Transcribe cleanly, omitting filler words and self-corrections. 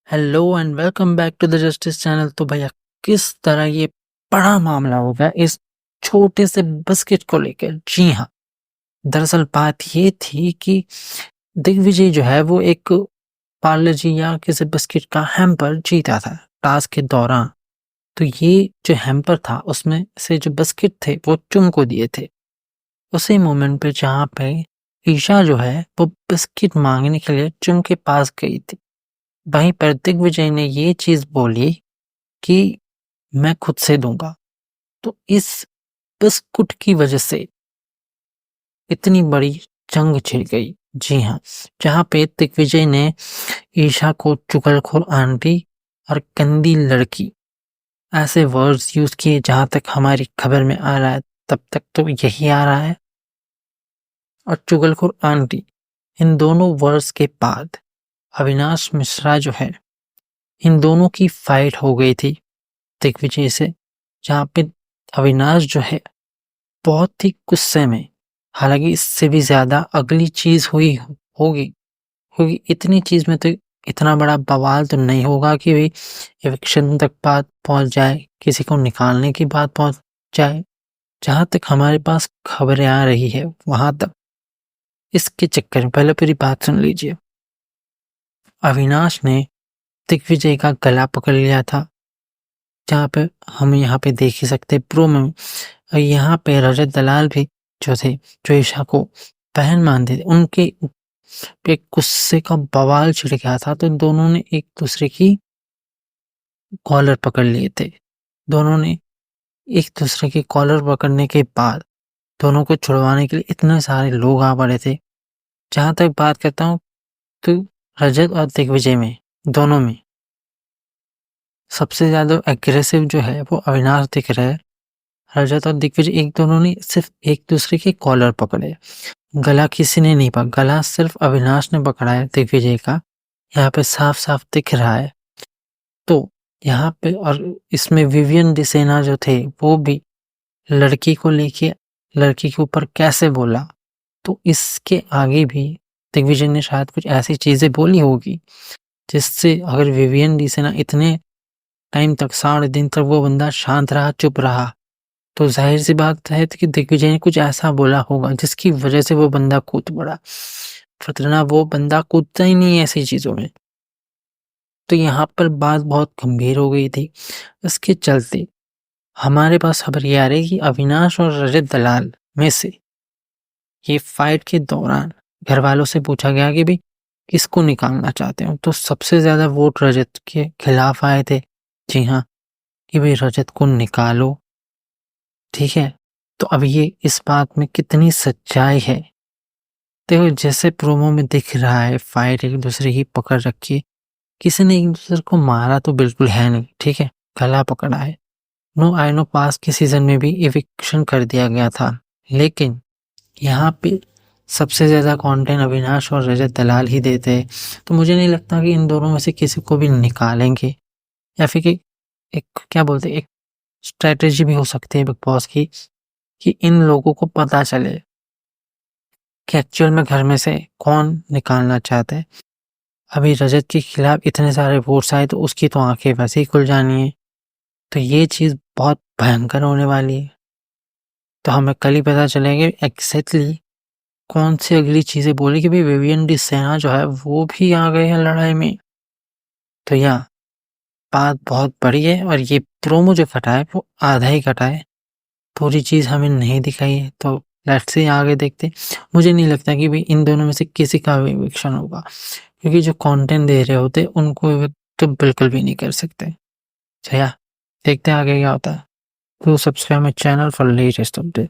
Hello and welcome back to the justice channel. तो भैया किस तरह ये बड़ा मामला हो गया इस छोटे से बिस्किट को लेकर। जी हाँ, दरअसल बात ये थी कि दिग्विजय जो है वो एक पार्ले जी या किसी बिस्किट का हैम्पर जीता था टास्क के दौरान। तो ये जो हैम्पर था उसमें से जो बिस्किट थे वो चुम को दिए थे। उसी मोमेंट पे जहाँ पे ईशा जो है वो बिस्किट मांगने के लिए चुम के पास गई थी, वहीं पर दिग्विजय ने ये चीज बोली कि मैं खुद से दूंगा। तो इस बिस्कुट की वजह से इतनी बड़ी जंग छिड़ गई। जी हाँ, जहाँ पे दिग्विजय ने ईशा को चुगलखोर आंटी और गंदी लड़की ऐसे वर्ड्स यूज किए। जहां तक हमारी खबर में आ रहा है तब तक तो यही आ रहा है। और चुगलखोर आंटी, इन दोनों वर्ड्स के बाद अविनाश मिश्रा जो है, इन दोनों की फाइट हो गई थी दिग्विजय से। जहाँ पे अविनाश जो है बहुत ही गुस्से में, हालांकि इससे भी ज्यादा अगली चीज हुई होगी, क्योंकि इतनी चीज में तो इतना बड़ा बवाल तो नहीं होगा कि भाई एविक्शन तक बात पहुंच जाए, किसी को निकालने की बात पहुंच जाए। जहां तक हमारे पास खबरें आ रही है वहां तक इसके चक्कर में पहले पूरी बात सुन लीजिए। अविनाश ने दिग्विजय का गला पकड़ लिया था, जहाँ पे हम यहाँ पे देख ही सकते प्रोमो में। और यहाँ पे रजत दलाल भी जो थे, जो ईशा को बहन मानते थे, उनके पे गुस्से का बवाल छिड़ गया था। तो दोनों ने एक दूसरे की कॉलर पकड़ लिए थे। दोनों ने एक दूसरे की कॉलर पकड़ने के बाद दोनों को छुड़वाने के लिए इतने सारे लोग आ पड़े थे। जहां तक बात करता हूँ तो रजत और दिग्विजय में, दोनों में सबसे ज्यादा एग्रेसिव जो है वो अविनाश दिख रहा है। रजत और दिग्विजय एक दोनों ने सिर्फ एक दूसरे के कॉलर पकड़े, गला किसी ने नहीं पकड़ा। गला सिर्फ अविनाश ने पकड़ा है दिग्विजय का, यहाँ पे साफ साफ दिख रहा है। तो यहाँ पे और इसमें विवियन डिसेना जो थे वो भी लड़की को लेके लड़की के ऊपर कैसे बोला। तो इसके आगे भी दिग्विजय ने शायद कुछ ऐसी चीजें बोली होगी जिससे अगर विवियन डिसेना इतने टाइम तक 7.5 दिन तक वो बंदा शांत रहा, चुप रहा, तो जाहिर सी बात है कि दिग्विजय ने कुछ ऐसा बोला होगा जिसकी वजह से वो बंदा कूद पड़ा। वरना वो बंदा कूदता ही नहीं है ऐसी चीजों में। तो यहाँ पर बात बहुत गंभीर हो गई थी। इसके चलते हमारे पास खबर ये आ रही है कि अविनाश और रजत दलाल में से ये फाइट के दौरान घर वालों से पूछा गया कि भाई किसको निकालना चाहते हो। तो सबसे ज्यादा वोट रजत के खिलाफ आए थे। जी हाँ, कि भाई रजत को निकालो। ठीक है, तो अब ये इस बात में कितनी सच्चाई है, देखो जैसे प्रोमो में दिख रहा है फाइट एक दूसरे की पकड़ रखी है। किसी ने एक दूसरे को मारा तो बिल्कुल है नहीं, ठीक है, गला पकड़ा है। नो आई नो पास के सीजन में भी इविक्शन कर दिया गया था, लेकिन यहाँ पे सबसे ज्यादा कंटेंट अविनाश और रजत दलाल ही देते हैं। तो मुझे नहीं लगता कि इन दोनों में से किसी को भी निकालेंगे, या फिर कि एक क्या बोलते हैं, एक स्ट्रेटेजी भी हो सकती है बिग बॉस की कि इन लोगों को पता चले कि एक्चुअल में घर में से कौन निकालना चाहता है। अभी रजत के खिलाफ इतने सारे वोट्स आए तो उसकी तो आंखें वैसे ही खुल जानी है। तो ये चीज बहुत भयंकर होने वाली है। तो हमें कल ही पता चलेंगे एग्जैक्टली कौन सी अगली चीजें बोली कि भाई विवियन डी सेना जो है वो भी आ गए हैं लड़ाई में। तो यह बात बहुत बड़ी है और ये प्रोमो जो कटा है वो आधा ही कटा है, पूरी चीज हमें नहीं दिखाई है। तो लेट्स से आगे देखते। मुझे नहीं लगता कि भाई इन दोनों में से किसी का भी eviction होगा, क्योंकि जो कंटेंट दे रहे होते उनको तो बिल्कुल भी नहीं कर सकते। चलिए देखते हैं आगे क्या होता है। तो subscribe my channel for latest update.